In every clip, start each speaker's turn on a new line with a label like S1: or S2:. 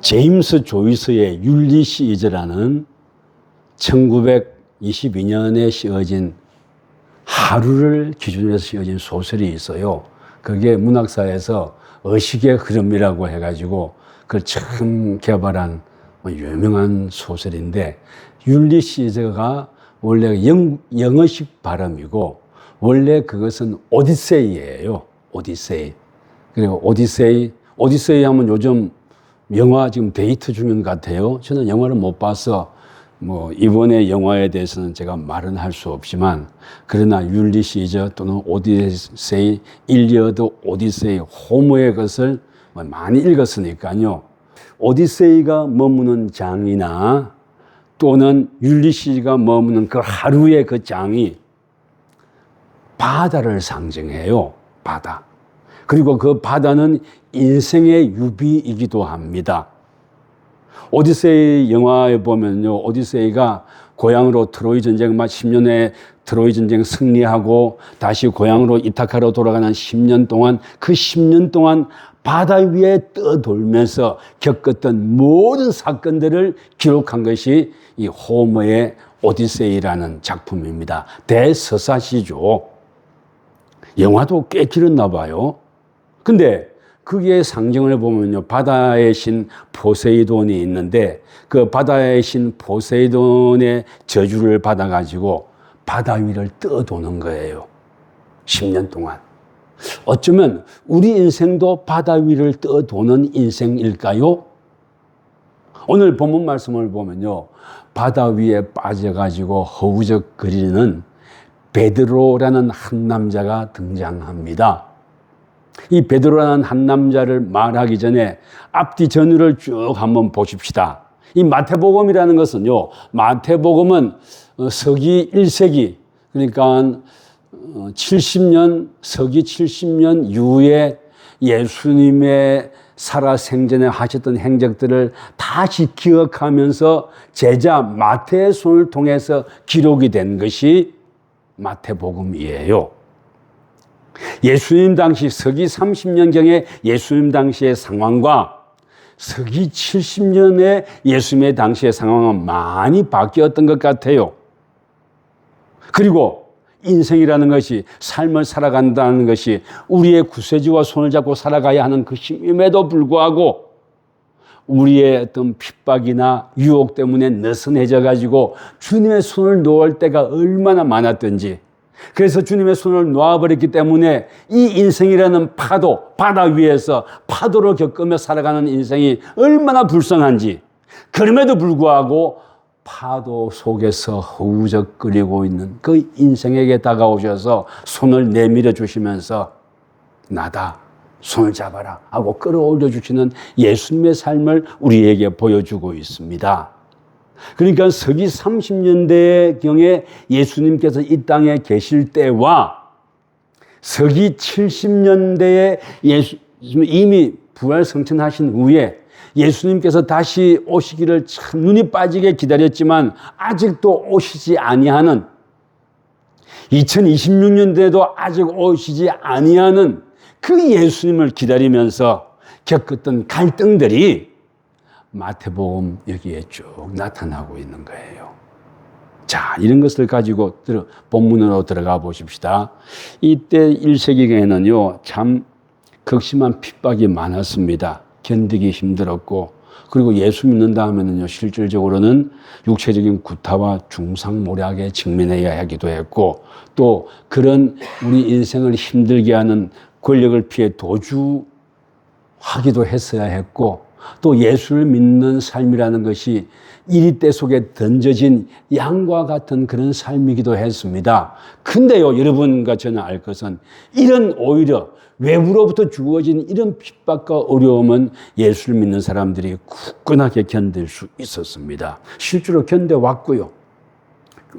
S1: 제임스 조이스의 율리시즈라는 1922년에 쓰여진 하루를 기준으로 해서 쓰여진 소설이 있어요. 그게 문학사에서 의식의 흐름이라고 해가지고 그걸 처음 개발한 유명한 소설인데, 율리시즈가 원래 영어식 발음이고 원래 그것은 오디세이예요. 오디세이. 그리고 오디세이 하면 요즘 영화 지금 데이트 중인 것 같아요. 저는 영화를 못 봐서 이번에 영화에 대해서는 제가 말은 할 수 없지만, 그러나 율리시즈 또는 오디세이, 일리어드 오디세이, 호모의 것을 많이 읽었으니까요. 오디세이가 머무는 장이나 또는 율리시즈가 머무는 그 하루의 그 장이 바다를 상징해요. 바다. 그리고 그 바다는 인생의 유비이기도 합니다. 오디세이 영화에 보면요, 오디세이가 고향으로 트로이 전쟁, 10년에 트로이 전쟁 승리하고 다시 고향으로 이타카로 돌아가는 10년 동안, 그 10년 동안 바다 위에 떠돌면서 겪었던 모든 사건들을 기록한 것이 이 호머의 오디세이라는 작품입니다. 대서사시죠. 영화도 꽤 길었나 봐요. 근데 그게 상징을 보면요, 바다의 신 포세이돈이 있는데, 그 바다의 신 포세이돈의 저주를 받아가지고 바다 위를 떠도는 거예요. 10년 동안. 어쩌면 우리 인생도 바다 위를 떠도는 인생일까요? 오늘 본문 말씀을 보면요, 바다 위에 빠져가지고 허우적거리는 베드로라는 한 남자가 등장합니다. 이 베드로라는 한 남자를 말하기 전에 앞뒤 전후를 쭉 한번 보십시다. 이 마태복음이라는 것은요, 마태복음은 서기 1세기, 그러니까 70년, 서기 70년 이후에 예수님의 살아생전에 하셨던 행적들을 다시 기억하면서 제자 마태의 손을 통해서 기록이 된 것이 마태복음이에요. 예수님 당시 서기 30년경에 예수님 당시의 상황과 서기 70년에 예수님의 당시의 상황은 많이 바뀌었던 것 같아요. 그리고 인생이라는 것이, 삶을 살아간다는 것이 우리의 구세주와 손을 잡고 살아가야 하는 것임에도 불구하고 우리의 어떤 핍박이나 유혹 때문에 느슨해져 가지고 주님의 손을 놓을 때가 얼마나 많았던지, 그래서 주님의 손을 놓아버렸기 때문에 이 인생이라는 파도, 바다 위에서 파도를 겪으며 살아가는 인생이 얼마나 불쌍한지, 그럼에도 불구하고 파도 속에서 허우적거리고 있는 그 인생에게 다가오셔서 손을 내밀어 주시면서 나다, 손을 잡아라 하고 끌어올려 주시는 예수님의 삶을 우리에게 보여주고 있습니다. 그러니까 서기 30년대경에 예수님께서 이 땅에 계실 때와 서기 70년대에 이미 부활승천하신 후에 예수님께서 다시 오시기를 참 눈이 빠지게 기다렸지만 아직도 오시지 아니하는, 2026년대에도 아직 오시지 아니하는 그 예수님을 기다리면서 겪었던 갈등들이 마태복음 여기에 쭉 나타나고 있는 거예요. 자, 이런 것을 가지고 본문으로 들어가 보십시다. 이때 1세기경에는요, 참 극심한 핍박이 많았습니다. 견디기 힘들었고, 그리고 예수 믿는다 하면은요, 실질적으로는 육체적인 구타와 중상모략에 직면해야 하기도 했고, 또 그런 우리 인생을 힘들게 하는 권력을 피해 도주하기도 했어야 했고, 또 예수를 믿는 삶이라는 것이 이리떼 속에 던져진 양과 같은 그런 삶이기도 했습니다. 근데요, 여러분과 저는 알 것은 이런 오히려 외부로부터 주어진 이런 핍박과 어려움은 예수를 믿는 사람들이 굳건하게 견딜 수 있었습니다. 실제로 견뎌왔고요.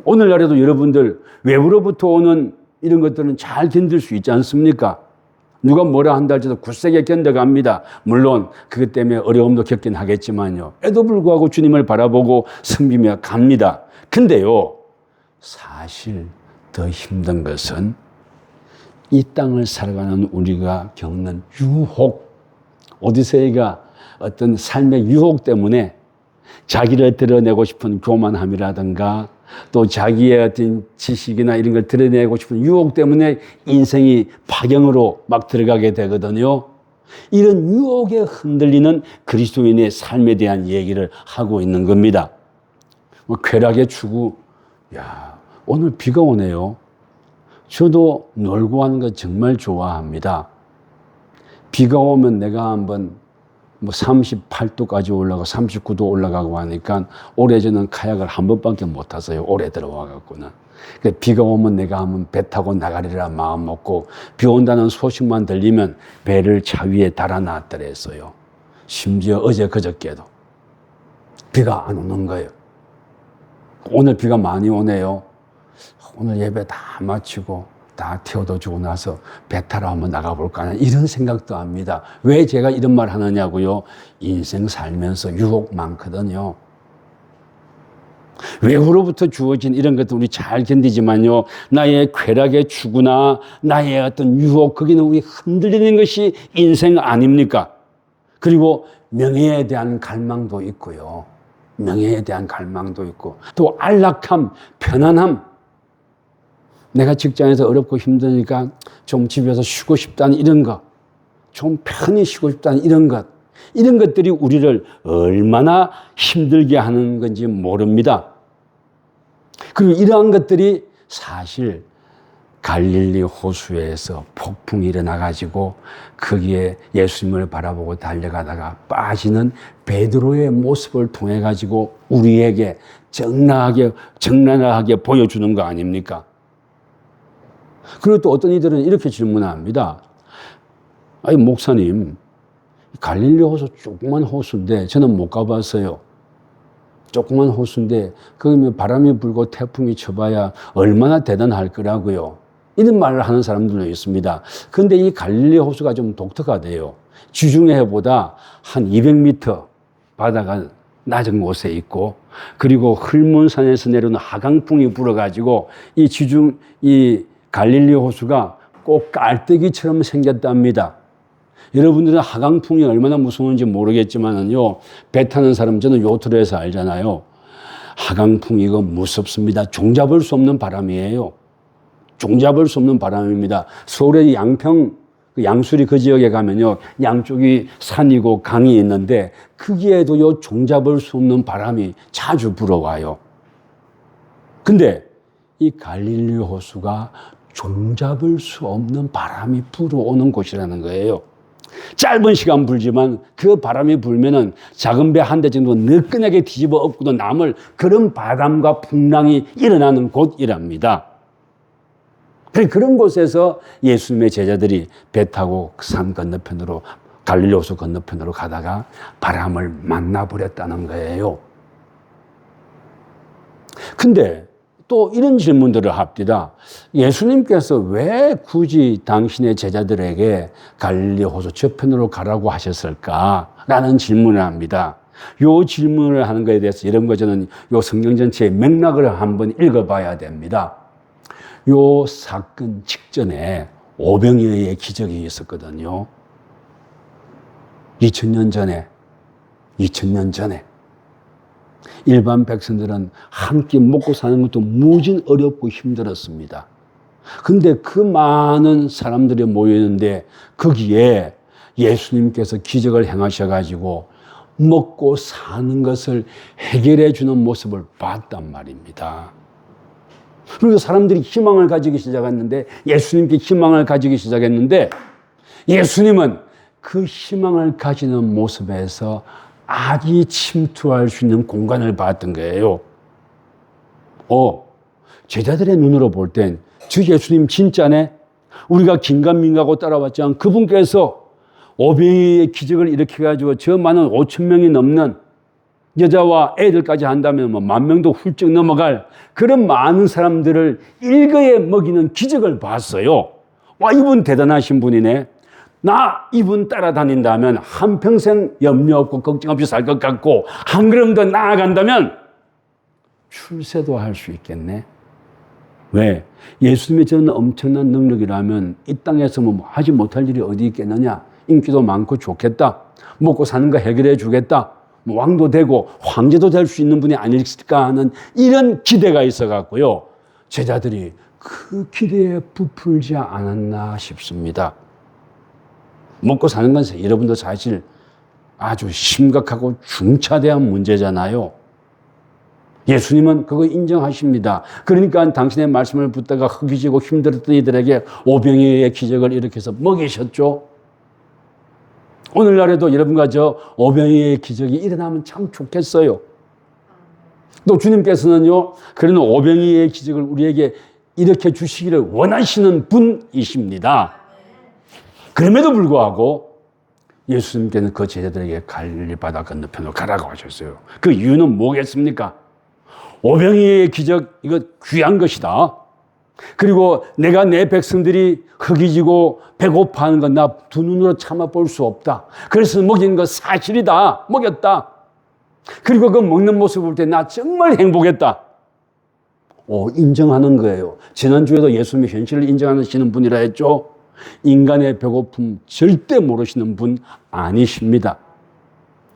S1: 오늘날에도 여러분들 외부로부터 오는 이런 것들은 잘 견딜 수 있지 않습니까? 누가 뭐라 한다 할지라도 굳세게 견뎌갑니다. 물론 그것 때문에 어려움도 겪긴 하겠지만요, 에도 불구하고 주님을 바라보고 섬기며 갑니다. 근데요, 사실 더 힘든 것은 이 땅을 살아가는 우리가 겪는 유혹. 오디세이가 어떤 삶의 유혹 때문에 자기를 드러내고 싶은 교만함이라든가 또 자기의 어떤 지식이나 이런 걸 드러내고 싶은 유혹 때문에 인생이 파경으로 막 들어가게 되거든요. 이런 유혹에 흔들리는 그리스도인의 삶에 대한 얘기를 하고 있는 겁니다. 쾌락의 추구, 야, 오늘 비가 오네요. 저도 놀고 하는 거 정말 좋아합니다. 비가 오면 내가 한번 38도까지 올라가고 39도 올라가고 하니까 올해 저는 카약을 한 번밖에 못 탔어요. 올해 들어와 갖고는. 비가 오면 내가 한번 배 타고 나가리라 마음 먹고 비 온다는 소식만 들리면 배를 차 위에 달아놨더랬어요. 심지어 어제 그저께도 비가 안 오는 거예요. 오늘 비가 많이 오네요. 오늘 예배 다 마치고 다 태워다 주고 나서 배 타러 한번 나가볼까 하는 이런 생각도 합니다. 왜 제가 이런 말 하느냐고요? 인생 살면서 유혹 많거든요. 외부로부터 주어진 이런 것도 우리 잘 견디지만요, 나의 쾌락의 추구나 나의 어떤 유혹, 거기는 우리 흔들리는 것이 인생 아닙니까? 그리고 명예에 대한 갈망도 있고요. 명예에 대한 갈망도 있고 또 안락함, 편안함. 내가 직장에서 어렵고 힘드니까 좀 집에서 쉬고 싶다는 이런 것, 좀 편히 쉬고 싶다는 이런 것, 이런 것들이 우리를 얼마나 힘들게 하는 건지 모릅니다. 그리고 이러한 것들이 사실 갈릴리 호수에서 폭풍이 일어나가지고 거기에 예수님을 바라보고 달려가다가 빠지는 베드로의 모습을 통해 가지고 우리에게 적나라하게 보여주는 거 아닙니까? 그리고 또 어떤 이들은 이렇게 질문합니다. 아니, 목사님, 갈릴리 호수 조그만 호수인데 저는 못 가봤어요. 조그만 호수인데 거기면 바람이 불고 태풍이 쳐봐야 얼마나 대단할 거라고요. 이런 말을 하는 사람들도 있습니다. 그런데 이 갈릴리 호수가 좀 독특하대요. 지중해보다 한 200m 바다가 낮은 곳에 있고 그리고 흘문산에서 내려오는 하강풍이 불어가지고 이 갈릴리 호수가 꼭 깔때기처럼 생겼답니다. 여러분들은 하강풍이 얼마나 무서운지 모르겠지만은요, 배 타는 사람, 저는 요트를 해서 알잖아요. 하강풍이 이거 무섭습니다. 종잡을 수 없는 바람이에요. 종잡을 수 없는 바람입니다. 서울의 양평, 양수리 그 지역에 가면요, 양쪽이 산이고 강이 있는데, 거기에도요, 종잡을 수 없는 바람이 자주 불어와요. 근데 이 갈릴리 호수가 종잡을 수 없는 바람이 불어오는 곳이라는 거예요. 짧은 시간 불지만 그 바람이 불면은 작은 배 한 대 정도 느끈하게 뒤집어 엎고도 남을 그런 바람과 풍랑이 일어나는 곳이랍니다. 그런 곳에서 예수님의 제자들이 배 타고 산 건너편으로 갈릴리 호수 건너편으로 가다가 바람을 만나버렸다는 거예요. 근데 또 이런 질문들을 합니다. 예수님께서 왜 굳이 당신의 제자들에게 갈릴리 호수 저편으로 가라고 하셨을까라는 질문을 합니다. 이 질문을 하는 것에 대해서 이런 거 저는 이 성경 전체의 맥락을 한번 읽어봐야 됩니다. 이 사건 직전에 오병이어의 기적이 있었거든요. 2000년 전에 일반 백성들은 한 끼 먹고 사는 것도 무진 어렵고 힘들었습니다. 근데 그 많은 사람들이 모였는데 거기에 예수님께서 기적을 행하셔가지고 먹고 사는 것을 해결해 주는 모습을 봤단 말입니다. 그리고 사람들이 희망을 가지기 시작했는데 예수님께 희망을 가지기 시작했는데 예수님은 그 희망을 가지는 모습에서 악이 침투할 수 있는 공간을 봤던 거예요. 제자들의 눈으로 볼 땐 저 예수님 진짜네? 우리가 긴가민가하고 따라왔지만 그분께서 오병이의 기적을 일으켜가지고 저 많은 5,000명이 넘는 여자와 애들까지 한다면 10,000명도 훌쩍 넘어갈 그런 많은 사람들을 일거에 먹이는 기적을 봤어요. 와, 이분 대단하신 분이네. 나 이분 따라다닌다면 한평생 염려 없고 걱정 없이 살 것 같고 한 걸음 더 나아간다면 출세도 할 수 있겠네. 왜? 예수님의 저는 엄청난 능력이라면 이 땅에서 하지 못할 일이 어디 있겠느냐? 인기도 많고 좋겠다. 먹고 사는 거 해결해 주겠다. 뭐 왕도 되고 황제도 될 수 있는 분이 아닐까 하는 이런 기대가 있어 갖고요. 제자들이 그 기대에 부풀지 않았나 싶습니다. 먹고 사는 건 여러분도 사실 아주 심각하고 중차대한 문제잖아요. 예수님은 그거 인정하십니다. 그러니까 당신의 말씀을 붙다가 허기지고 힘들었던 이들에게 오병이어의 기적을 일으켜서 먹이셨죠. 오늘날에도 여러분과 저 오병이어의 기적이 일어나면 참 좋겠어요. 또 주님께서는요, 그런 오병이어의 기적을 우리에게 일으켜 주시기를 원하시는 분이십니다. 그럼에도 불구하고 예수님께는 그 제자들에게 갈릴리 바다 건너편으로 가라고 하셨어요. 그 이유는 뭐겠습니까? 오병이어의 기적, 이거 귀한 것이다. 그리고 내가 내 백성들이 허기지고 배고파하는 건 나 두 눈으로 참아 볼 수 없다. 그래서 먹인 거 사실이다. 먹였다. 그리고 그 먹는 모습 볼 때 나 정말 행복했다. 인정하는 거예요. 지난주에도 예수님의 현실을 인정하시는 분이라 했죠. 인간의 배고픔 절대 모르시는 분 아니십니다.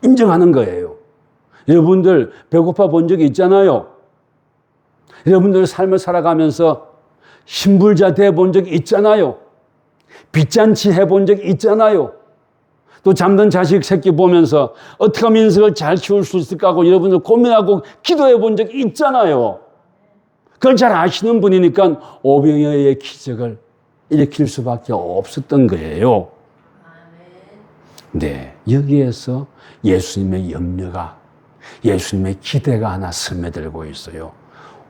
S1: 인정하는 거예요. 여러분들 배고파 본 적이 있잖아요. 여러분들 삶을 살아가면서 신불자 돼 본 적이 있잖아요. 빚잔치 해본 적이 있잖아요. 또 잠든 자식 새끼 보면서 어떻게 하면 인생을 잘 키울 수 있을까 하고 여러분들 고민하고 기도해 본 적이 있잖아요. 그걸 잘 아시는 분이니까 오병이어의 기적을 일으킬 수밖에 없었던 거예요. 네, 여기에서 예수님의 염려가, 예수님의 기대가 하나 스며들고 있어요.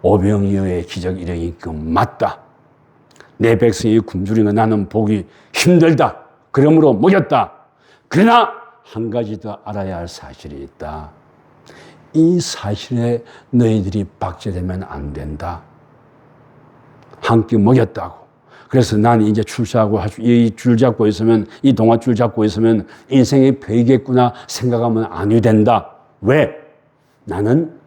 S1: 오병이어의 기적 일으킨 거 맞다. 내 백성이 굶주리는 나는 보기 힘들다. 그러므로 먹였다. 그러나 한 가지 더 알아야 할 사실이 있다. 이 사실에 너희들이 박제되면 안 된다. 한 끼 먹였다고. 그래서 난 이제 출사하고 이 줄 잡고 있으면, 이 동아줄 잡고 있으면 인생이 베이겠구나 생각하면 아니 된다. 왜? 나는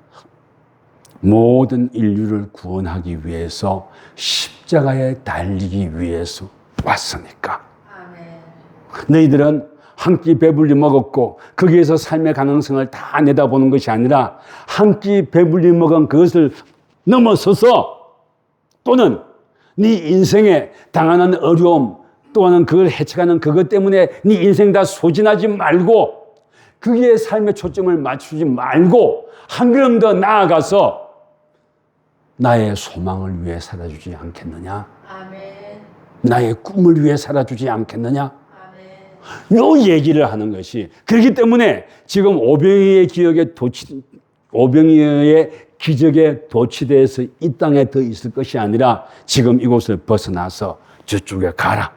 S1: 모든 인류를 구원하기 위해서 십자가에 달리기 위해서 왔으니까. 너희들은 한 끼 배불리 먹었고 거기에서 삶의 가능성을 다 내다보는 것이 아니라 한 끼 배불리 먹은 그것을 넘어서서 또는 네 인생에 당하는 어려움 또는 그걸 헤쳐가는 그것 때문에 네 인생 다 소진하지 말고 거기에 삶의 초점을 맞추지 말고 한 걸음 더 나아가서 나의 소망을 위해 살아주지 않겠느냐? 아멘. 나의 꿈을 위해 살아주지 않겠느냐? 아멘. 요 얘기를 하는 것이 그렇기 때문에 지금 오병이어의 기적에 도취돼서 이 땅에 더 있을 것이 아니라 지금 이곳을 벗어나서 저쪽에 가라.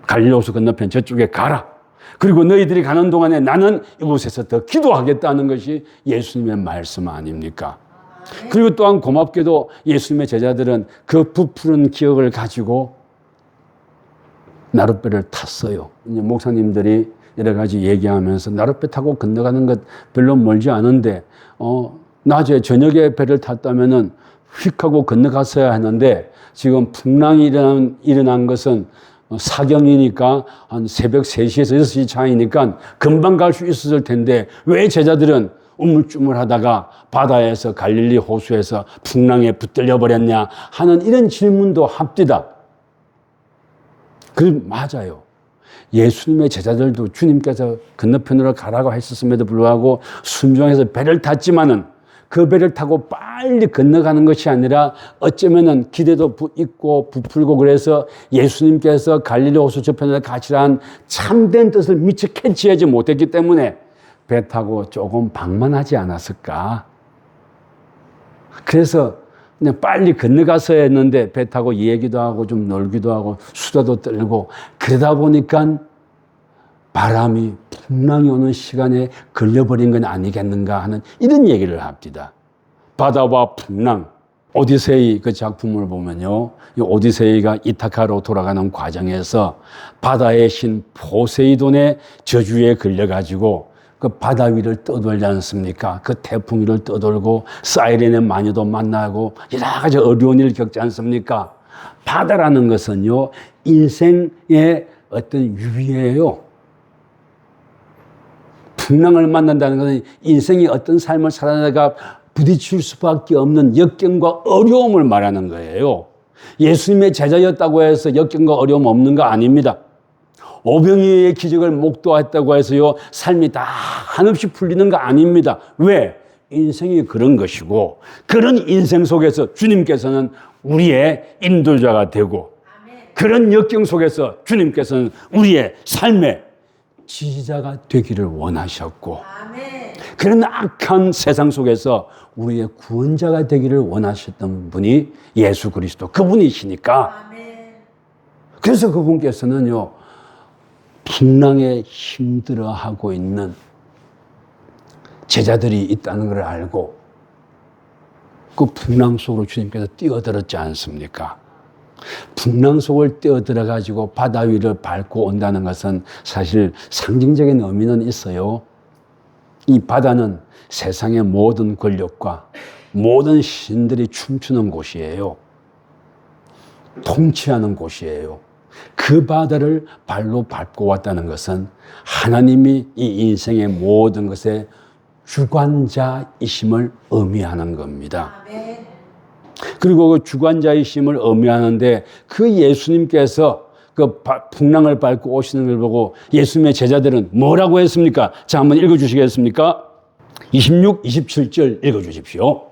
S1: 갈릴리 호수 건너편 저쪽에 가라. 그리고 너희들이 가는 동안에 나는 이곳에서 더 기도하겠다는 것이 예수님의 말씀 아닙니까? 그리고 또한 고맙게도 예수님의 제자들은 그 부푸른 기억을 가지고 나룻배를 tas어요. 이제 목사님들이 여러 가지 얘기하면서 나룻배 타고 건너가는 것 별로 멀지 않은데, 낮에 저녁에 배를 탔다면은 휙 하고 건너갔어야 하는데, 지금 풍랑이 일어난 것은 사경이니까 한 새벽 3시에서 6시 차이니까 금방 갈 수 있었을 텐데, 왜 제자들은 우물쭈물하다가 바다에서 갈릴리 호수에서 풍랑에 붙들려 버렸냐 하는 이런 질문도 합디다. 맞아요. 예수님의 제자들도 주님께서 건너편으로 가라고 했었음에도 불구하고 순종해서 배를 탔지만은 그 배를 타고 빨리 건너가는 것이 아니라 어쩌면은 기대도 있고 부풀고 그래서 예수님께서 갈릴리 호수 저편에 가시라는 참된 뜻을 미처 캐치하지 못했기 때문에 배 타고 조금 방만하지 않았을까? 그래서 그냥 빨리 건너가서야 했는데 배 타고 얘기도 하고 좀 놀기도 하고 수다도 떨고 그러다 보니까 바람이 풍랑이 오는 시간에 걸려버린 건 아니겠는가 하는 이런 얘기를 합니다. 바다와 풍랑, 오디세이 그 작품을 보면요. 이 오디세이가 이타카로 돌아가는 과정에서 바다의 신 포세이돈의 저주에 걸려가지고 그 바다 위를 떠돌지 않습니까? 그 태풍 위를 떠돌고 사이렌의 마녀도 만나고 여러 가지 어려운 일을 겪지 않습니까? 바다라는 것은요, 인생의 어떤 유비예요. 풍랑을 만난다는 것은 인생이 어떤 삶을 살아내가 부딪힐 수밖에 없는 역경과 어려움을 말하는 거예요. 예수님의 제자였다고 해서 역경과 어려움 없는 거 아닙니다. 오병이어의 기적을 목도했다고 해서요, 삶이 다 한없이 풀리는 거 아닙니다. 왜? 인생이 그런 것이고, 그런 인생 속에서 주님께서는 우리의 인도자가 되고, 그런 역경 속에서 주님께서는 우리의 삶의 지지자가 되기를 원하셨고, 그런 악한 세상 속에서 우리의 구원자가 되기를 원하셨던 분이 예수 그리스도 그분이시니까, 그래서 그분께서는요, 풍랑에 힘들어하고 있는 제자들이 있다는 걸 알고 그 풍랑 속으로 주님께서 뛰어들었지 않습니까? 풍랑 속을 뛰어들어가지고 바다 위를 밟고 온다는 것은 사실 상징적인 의미는 있어요. 이 바다는 세상의 모든 권력과 모든 신들이 춤추는 곳이에요. 통치하는 곳이에요. 그 바다를 발로 밟고 왔다는 것은 하나님이 이 인생의 모든 것의 주관자이심을 의미하는 겁니다. 그리고 그 주관자이심을 의미하는데 그 예수님께서 그 풍랑을 밟고 오시는 걸 보고 예수님의 제자들은 뭐라고 했습니까? 자, 한번 읽어주시겠습니까? 26, 27절 읽어주십시오.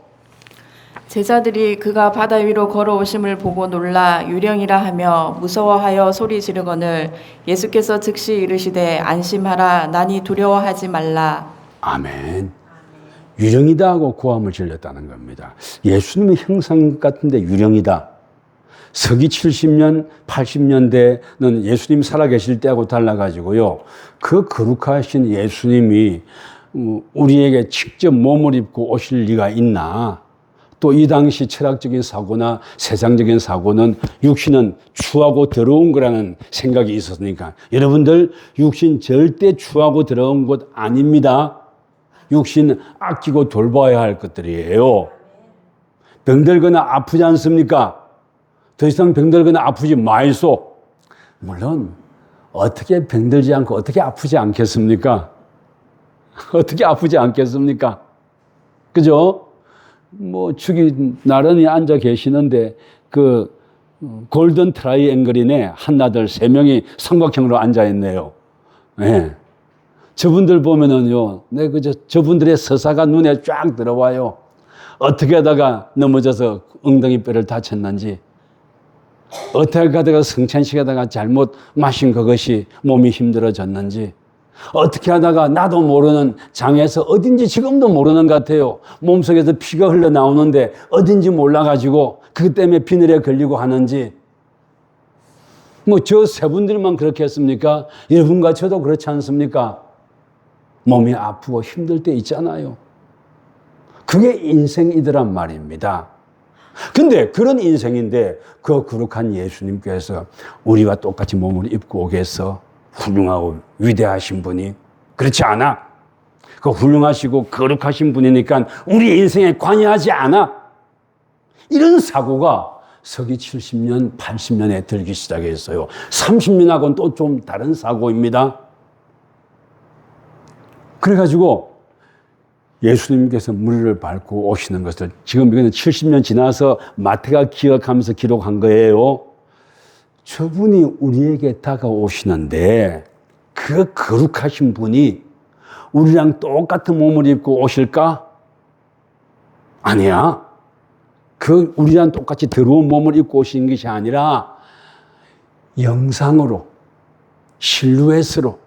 S2: 제자들이 그가 바다 위로 걸어오심을 보고 놀라 유령이라 하며 무서워하여 소리 지르거늘 예수께서 즉시 이르시되 안심하라 나니 두려워하지 말라. 아멘.
S1: 유령이다 하고 고함을 질렀다는 겁니다. 예수님의 형상 같은데 유령이다. 서기 70년, 80년대는 예수님 살아계실 때하고 달라가지고요. 그 거룩하신 예수님이 우리에게 직접 몸을 입고 오실 리가 있나? 또 이 당시 철학적인 사고나 세상적인 사고는 육신은 추하고 더러운 거라는 생각이 있었으니까 여러분들 육신 절대 추하고 더러운 것 아닙니다. 육신 아끼고 돌봐야 할 것들이에요. 병들거나 아프지 않습니까? 더 이상 병들거나 아프지 마이소. 물론 어떻게 병들지 않고 어떻게 아프지 않겠습니까? 어떻게 아프지 않겠습니까? 그죠? 뭐 축이 나란히 앉아 계시는데 그 골든 트라이앵글이네 한나들 3명이 삼각형으로 앉아 있네요. 네. 저분들 보면은요, 네, 저분들의 서사가 눈에 쫙 들어와요. 어떻게 하다가 넘어져서 엉덩이 뼈를 다쳤는지, 어떻게 하다가 성찬식하다가 잘못 마신 그것이 몸이 힘들어졌는지, 어떻게 하다가 나도 모르는 장에서 어딘지 지금도 모르는 것 같아요. 몸속에서 피가 흘러나오는데 어딘지 몰라가지고 그것 때문에 비늘에 걸리고 하는지. 뭐 저 세 분들만 그렇게 했습니까? 여러분과 저도 그렇지 않습니까? 몸이 아프고 힘들 때 있잖아요. 그게 인생이더란 말입니다. 근데 그런 인생인데 그 거룩한 예수님께서 우리와 똑같이 몸을 입고 오겠어? 훌륭하고 위대하신 분이 그렇지 않아. 그 훌륭하시고 거룩하신 분이니까 우리 인생에 관여하지 않아. 이런 사고가 서기 70년, 80년에 들기 시작했어요. 30년하고는 또 좀 다른 사고입니다. 그래가지고 예수님께서 물을 밟고 오시는 것을 지금 이거는 70년 지나서 마태가 기억하면서 기록한 거예요. 저분이 우리에게 다가오시는데 그 거룩하신 분이 우리랑 똑같은 몸을 입고 오실까? 아니야. 그 우리랑 똑같이 더러운 몸을 입고 오신 것이 아니라 영상으로, 실루엣으로,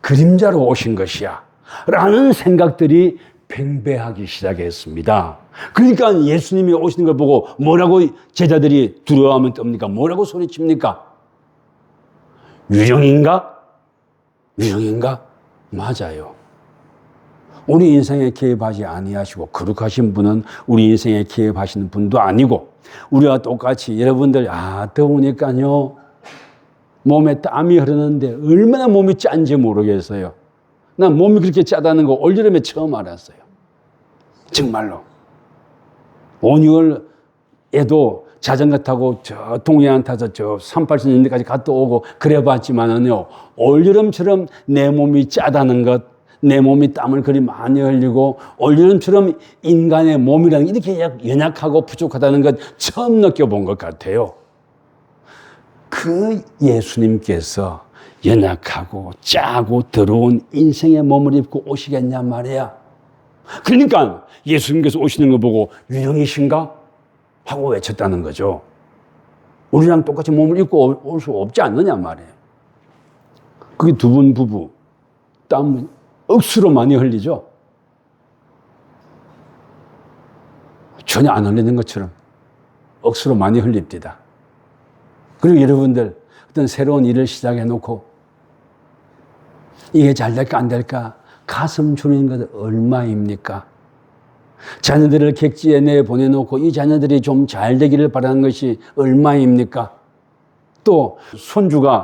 S1: 그림자로 오신 것이야. 라는 생각들이 팽배하기 시작했습니다. 그러니까 예수님이 오시는 걸 보고 뭐라고 제자들이 두려워하면 떱니까? 뭐라고 소리칩니까? 유령인가? 유령인가? 맞아요. 우리 인생에 개입하지 아니하시고 거룩하신 분은 우리 인생에 개입하시는 분도 아니고 우리와 똑같이 여러분들 더우니까요 몸에 땀이 흐르는데 얼마나 몸이 짠지 모르겠어요. 난 몸이 그렇게 짜다는 거 올여름에 처음 알았어요. 정말로. 온유월 애도 자전거 타고 저 동해안 타서 저 38선 있는 데까지 갔다 오고 그래봤지만은요, 올여름처럼 내 몸이 짜다는 것, 내 몸이 땀을 그리 많이 흘리고 올여름처럼 인간의 몸이라는 게 이렇게 연약하고 부족하다는 것 처음 느껴본 것 같아요. 그 예수님께서 연약하고 짜고 더러운 인생의 몸을 입고 오시겠냐 말이야. 그러니까 예수님께서 오시는 거 보고 유령이신가? 하고 외쳤다는 거죠. 우리랑 똑같이 몸을 입고 올 수 없지 않느냐 말이에요. 그게 두 분 부부 땀 억수로 많이 흘리죠. 전혀 안 흘리는 것처럼 억수로 많이 흘립니다. 그리고 여러분들 어떤 새로운 일을 시작해 놓고 이게 잘 될까 안 될까 가슴 졸이는 것 얼마입니까? 자녀들을 객지에 내보내놓고 이 자녀들이 좀 잘 되기를 바라는 것이 얼마입니까? 또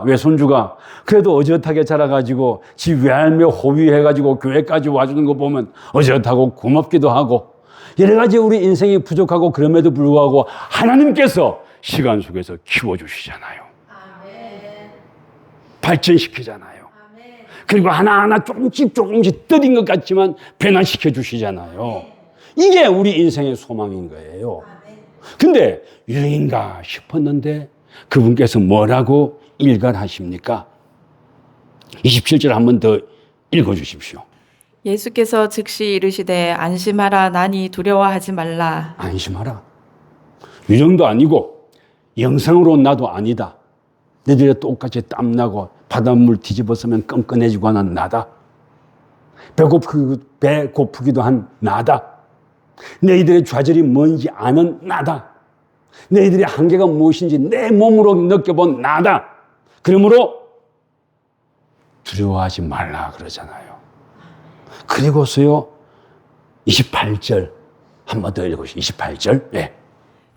S1: 외손주가 그래도 어젓하게 자라가지고 지 외할매 호위해가지고 교회까지 와주는 거 보면 어젓하고 고맙기도 하고 여러 가지 우리 인생이 부족하고 그럼에도 불구하고 하나님께서 시간 속에서 키워주시잖아요. 발전시키잖아요. 그리고 하나하나 조금씩 뜨린 것 같지만 변화시켜 주시잖아요. 이게 우리 인생의 소망인 거예요. 근데 유행인가 싶었는데 그분께서 뭐라고 일갈하십니까? 27절 한 번 더 읽어주십시오.
S2: 예수께서 즉시 이르시되 안심하라 나니 두려워하지 말라.
S1: 안심하라. 유령도 아니고 영상으로 나도 아니다. 너희들이 똑같이 땀나고 바닷물 뒤집어쓰면 끈끈해지고 하는 나다. 배 고프기도 한 나다. 너희들의 좌절이 뭔지 아는 나다. 너희들의 한계가 무엇인지 내 몸으로 느껴본 나다. 그러므로 두려워하지 말라 그러잖아요. 그리고서요 28절 한 번 더 읽으시죠. 28절. 네.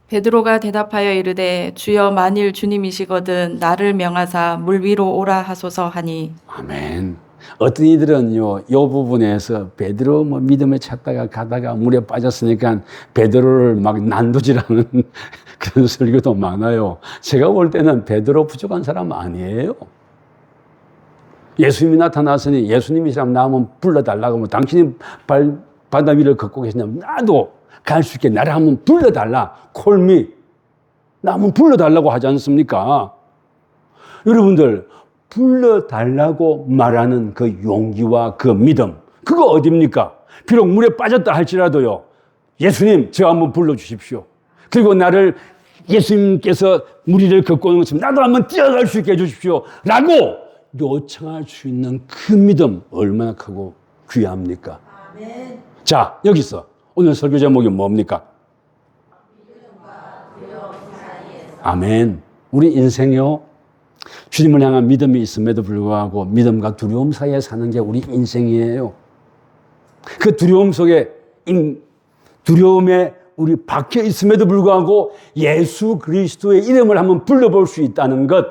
S2: 베드로가 대답하여 이르되 주여 만일 주님이시거든 나를 명하사 물 위로 오라 하소서 하니.
S1: 아멘. 어떤 이들은요, 이 부분에서 베드로 믿음을 찾다가 가다가 물에 빠졌으니까 베드로를 막 난도질하는 그런 설교도 많아요. 제가 볼 때는 베드로 부족한 사람 아니에요. 예수님이 나타났으니 예수님이시라면 나 한번 불러달라고 하면 당신이 바다 위를 걷고 계시냐면 나도 갈 수 있게 나를 한번 불러달라. 콜미. 나 한번 불러달라고 하지 않습니까? 여러분들, 불러달라고 말하는 그 용기와 그 믿음, 그거 어딥니까? 비록 물에 빠졌다 할지라도요, 예수님, 저 한번 불러주십시오. 그리고 나를 예수님께서 물 위를 걷고 오는 것처럼 나도 한번 뛰어갈 수 있게 해주십시오. 라고 요청할 수 있는 그 믿음, 얼마나 크고 귀합니까? 아멘. 자, 여기서 오늘 설교 제목이 뭡니까? 아멘. 우리 인생이요, 주님을 향한 믿음이 있음에도 불구하고 믿음과 두려움 사이에 사는 게 우리 인생이에요. 그 두려움 속에, 두려움에 우리 박혀 있음에도 불구하고 예수 그리스도의 이름을 한번 불러볼 수 있다는 것,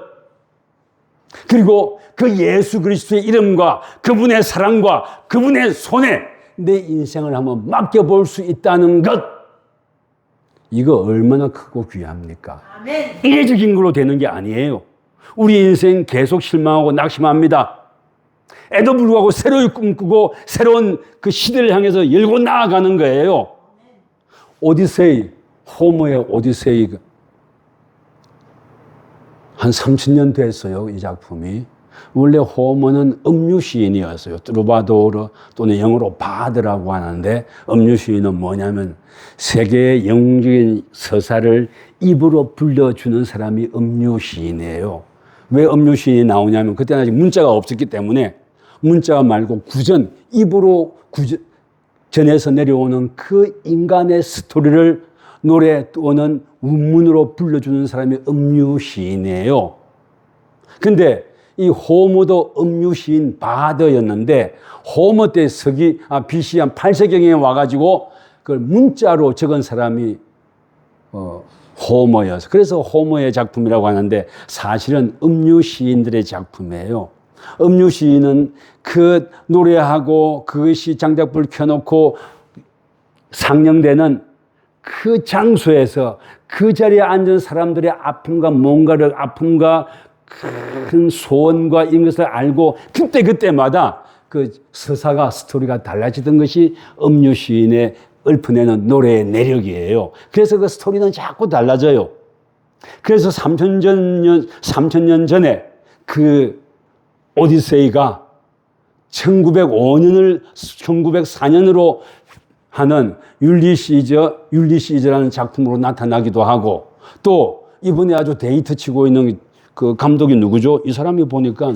S1: 그리고 그 예수 그리스도의 이름과 그분의 사랑과 그분의 손에 내 인생을 한번 맡겨볼 수 있다는 것, 이거 얼마나 크고 귀합니까? 아멘. 이례적인 걸로 되는 게 아니에요. 우리 인생 계속 실망하고 낙심합니다. 애도 불구하고 새로운 꿈꾸고 새로운 그 시대를 향해서 열고 나아가는 거예요. 오디세이, 호모의 오디세이, 한 30년 됐어요, 이 작품이. 원래 호모는 음유 시인이었어요. 트루바도르 또는 영어로 바드라고 하는데, 음유 시인은 뭐냐면 세계의 영웅적인 서사를 입으로 불려주는 사람이 음유 시인이에요. 왜 음유 시인이 나오냐면 그때는 아직 문자가 없었기 때문에 문자 말고 입으로 전해서 내려오는 그 인간의 스토리를 노래 또는 운문으로 불러주는 사람이 음유 시인이에요. 근데 이 호모도 음유 시인 바더였는데, 호모 때 BC 한 8세경에 와가지고 그걸 문자로 적은 사람이 호모여서, 그래서 호모의 작품이라고 하는데 사실은 음유 시인들의 작품이에요. 음유 시인은 그 노래하고 그것이 장작불 켜놓고 상영되는 그 장소에서 그 자리에 앉은 사람들의 아픔과 뭔가를 아픔과 큰 소원과 이런 것을 알고 그때마다 그 서사가 스토리가 달라지던 것이 음유 시인의 읊어내는 노래의 내력이에요. 그래서 그 스토리는 자꾸 달라져요. 그래서 3,000년 전에 그 오디세이가 1904년으로 하는 율리시즈라는 작품으로 나타나기도 하고, 또 이번에 아주 데이트 치고 있는 그 감독이 누구죠? 이 사람이 보니까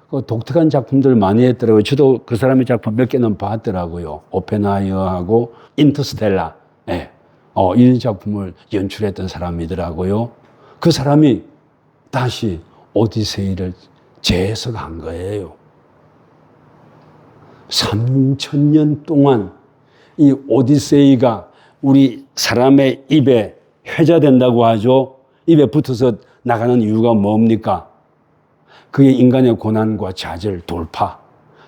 S1: 그 독특한 작품들 많이 했더라고요. 저도 그 사람의 작품 몇 개는 봤더라고요. 오펜하이어하고 인터스텔라. 네. 이 작품을 연출했던 사람이더라고요. 그 사람이 다시 오디세이를 재해석한 거예요. 3,000년 동안 이 오디세이가 우리 사람의 입에 회자된다고 하죠. 입에 붙어서 나가는 이유가 뭡니까? 그게 인간의 고난과 좌절,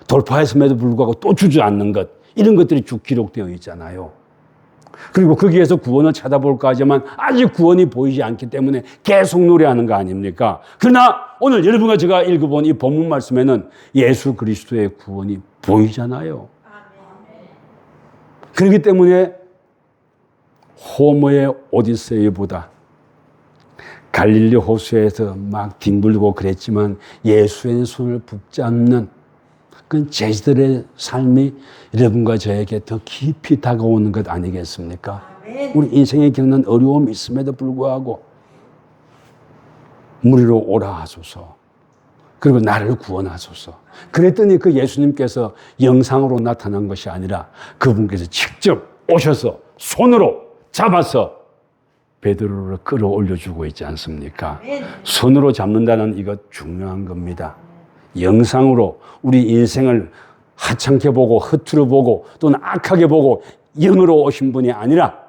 S1: 돌파했음에도 불구하고 또 주저앉는 것, 이런 것들이 쭉 기록되어 있잖아요. 그리고 거기에서 구원을 찾아볼까 하지만 아직 구원이 보이지 않기 때문에 계속 노래하는 거 아닙니까? 그러나 오늘 여러분과 제가 읽어본 이 본문 말씀에는 예수 그리스도의 구원이 보이잖아요. 그렇기 때문에 호머의 오디세이보다 갈릴리 호수에서 막 뒹굴고 그랬지만 예수의 손을 붙잡는 그 제자들의 삶이 여러분과 저에게 더 깊이 다가오는 것 아니겠습니까? 우리 인생에 겪는 어려움이 있음에도 불구하고 무리로 오라 하소서. 그리고 나를 구원하소서. 그랬더니 그 예수님께서 영상으로 나타난 것이 아니라 그분께서 직접 오셔서 손으로 잡아서 베드로를 끌어올려주고 있지 않습니까? 손으로 잡는다는 이것 중요한 겁니다. 영상으로 우리 인생을 하찮게 보고 허투루 보고 또는 악하게 보고 영으로 오신 분이 아니라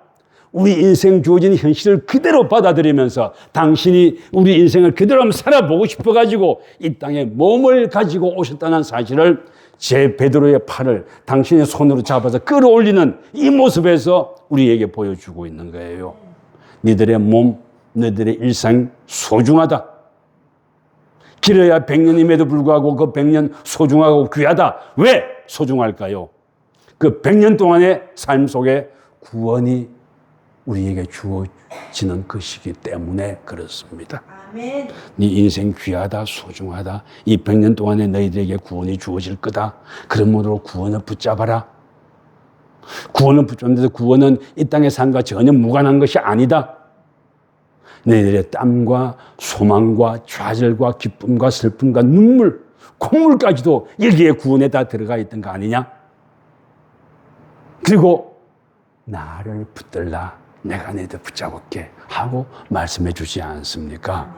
S1: 우리 인생 주어진 현실을 그대로 받아들이면서 당신이 우리 인생을 그대로 한번 살아보고 싶어가지고 이 땅에 몸을 가지고 오셨다는 사실을 제 베드로의 팔을 당신의 손으로 잡아서 끌어올리는 이 모습에서 우리에게 보여주고 있는 거예요. 너희들의 몸, 너희들의 일생 소중하다. 길어야 100년임에도 불구하고 그 100년 소중하고 귀하다. 왜 소중할까요? 그 100년 동안의 삶 속에 구원이 우리에게 주어지는 것이기 때문에 그렇습니다. 아멘. 네 인생 귀하다, 소중하다. 이 100년 동안에 너희들에게 구원이 주어질 거다. 그러므로 구원을 붙잡아라. 구원을 붙잡는데도 구원은 이 땅의 삶과 전혀 무관한 것이 아니다. 너희들의 땀과 소망과 좌절과 기쁨과 슬픔과 눈물, 콧물까지도 여기에 구원에 다 들어가 있던 거 아니냐? 그리고 나를 붙들라. 내가 너희들 붙잡을게 하고 말씀해 주지 않습니까?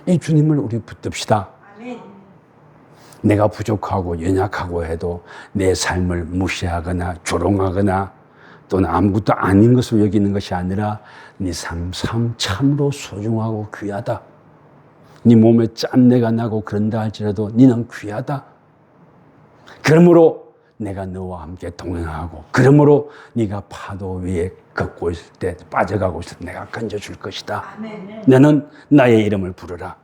S1: 이 주님을 우리 붙듭시다. 내가 부족하고 연약하고 해도 내 삶을 무시하거나 조롱하거나 또는 아무것도 아닌 것으로 여기는 것이 아니라 네 삶 참으로 소중하고 귀하다. 네 몸에 짠내가 나고 그런다 할지라도 너는 귀하다. 그러므로 내가 너와 함께 동행하고 그러므로 네가 파도 위에 걷고 있을 때 빠져가고 있을 때 내가 건져줄 것이다. 너는 나의 이름을 부르라.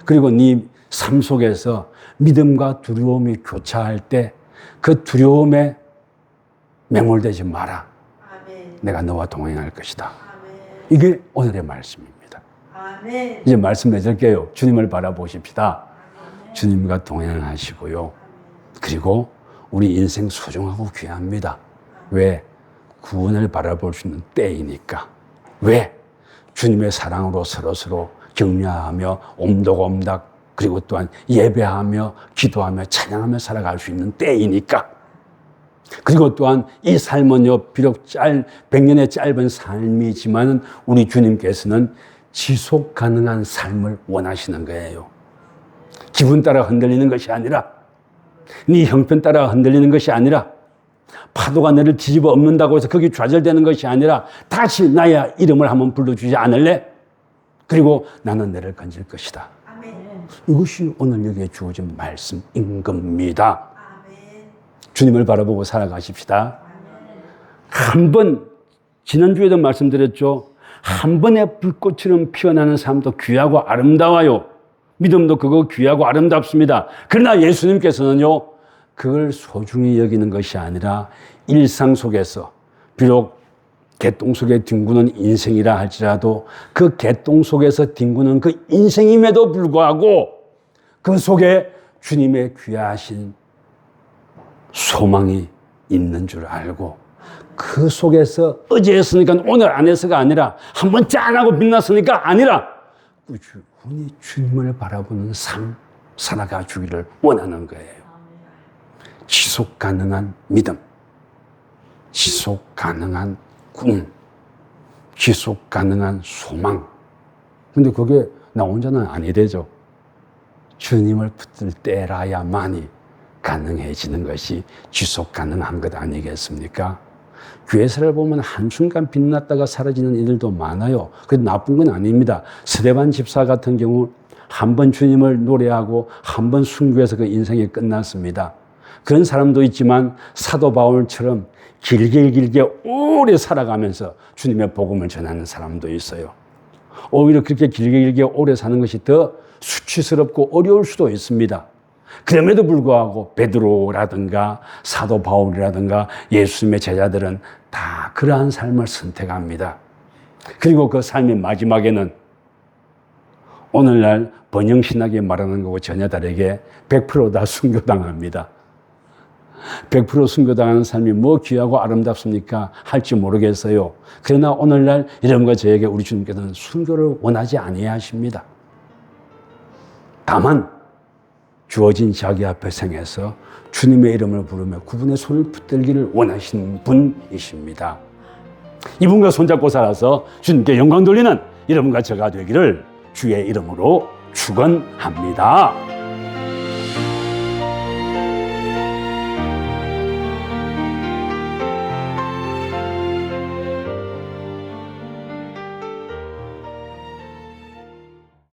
S1: 그리고 네 삶 속에서 믿음과 두려움이 교차할 때 그 두려움에 매몰되지 마라. 내가 너와 동행할 것이다. 이게 오늘의 말씀입니다. 이제 말씀 맺을게요. 주님을 바라보십시다. 주님과 동행하시고요. 그리고 우리 인생 소중하고 귀합니다. 왜? 구원을 바라볼 수 있는 때이니까. 왜? 주님의 사랑으로 서로서로 격려하며 옴덕옴덕 그리고 또한 예배하며 기도하며 찬양하며 살아갈 수 있는 때이니까. 그리고 또한 이 삶은요, 비록 100년의 짧은 삶이지만 우리 주님께서는 지속 가능한 삶을 원하시는 거예요. 기분 따라 흔들리는 것이 아니라 네 형편 따라 흔들리는 것이 아니라 파도가 너를 뒤집어 엎는다고 해서 거기 좌절되는 것이 아니라 다시 나의 이름을 한번 불러주지 않을래? 그리고 나는 너를 건질 것이다. 아멘. 이것이 오늘 여기에 주어진 말씀인 겁니다. 아멘. 주님을 바라보고 살아가십시다. 한번 지난주에도 말씀드렸죠. 한 번의 불꽃처럼 피어나는 삶도 귀하고 아름다워요. 믿음도 그거 귀하고 아름답습니다. 그러나 예수님께서는요, 그걸 소중히 여기는 것이 아니라 일상 속에서 비록 개똥 속에 뒹구는 인생이라 할지라도 그 개똥 속에서 뒹구는 그 인생임에도 불구하고 그 속에 주님의 귀하신 소망이 있는 줄 알고 그 속에서 어제 했으니까 오늘 안 해서가 아니라 한번 짠하고 빛났으니까 아니라 꾸준히 주님을 바라보는 삶 살아가 주기를 원하는 거예요. 지속 가능한 믿음, 지속 가능한 꿈, 지속 가능한 소망. 근데 그게 나 혼자는 아니 되죠. 주님을 붙들 때라야만이 가능해지는 것이 지속 가능한 것 아니겠습니까? 교회사를 보면 한순간 빛났다가 사라지는 이들도 많아요. 그래도 나쁜 건 아닙니다. 스데반 집사 같은 경우 한 번 주님을 노래하고 한 번 순교해서 그 인생이 끝났습니다. 그런 사람도 있지만 사도 바울처럼 길게 오래 살아가면서 주님의 복음을 전하는 사람도 있어요. 오히려 그렇게 길게 오래 사는 것이 더 수치스럽고 어려울 수도 있습니다. 그럼에도 불구하고 베드로라든가 사도 바울이라든가 예수님의 제자들은 다 그러한 삶을 선택합니다. 그리고 그 삶의 마지막에는 오늘날 번영신학이 말하는 거고 전혀 다르게 100% 다 순교당합니다. 100% 순교당하는 삶이 뭐 귀하고 아름답습니까? 할지 모르겠어요. 그러나 오늘날 여러분과 저에게 우리 주님께서는 순교를 원하지 아니하십니다. 다만 주어진 자기 앞에 생해서 주님의 이름을 부르며 그분의 손을 붙들기를 원하시는 분이십니다. 이분과 손잡고 살아서 주님께 영광 돌리는 여러분과 저가 되기를 주의 이름으로 축원합니다.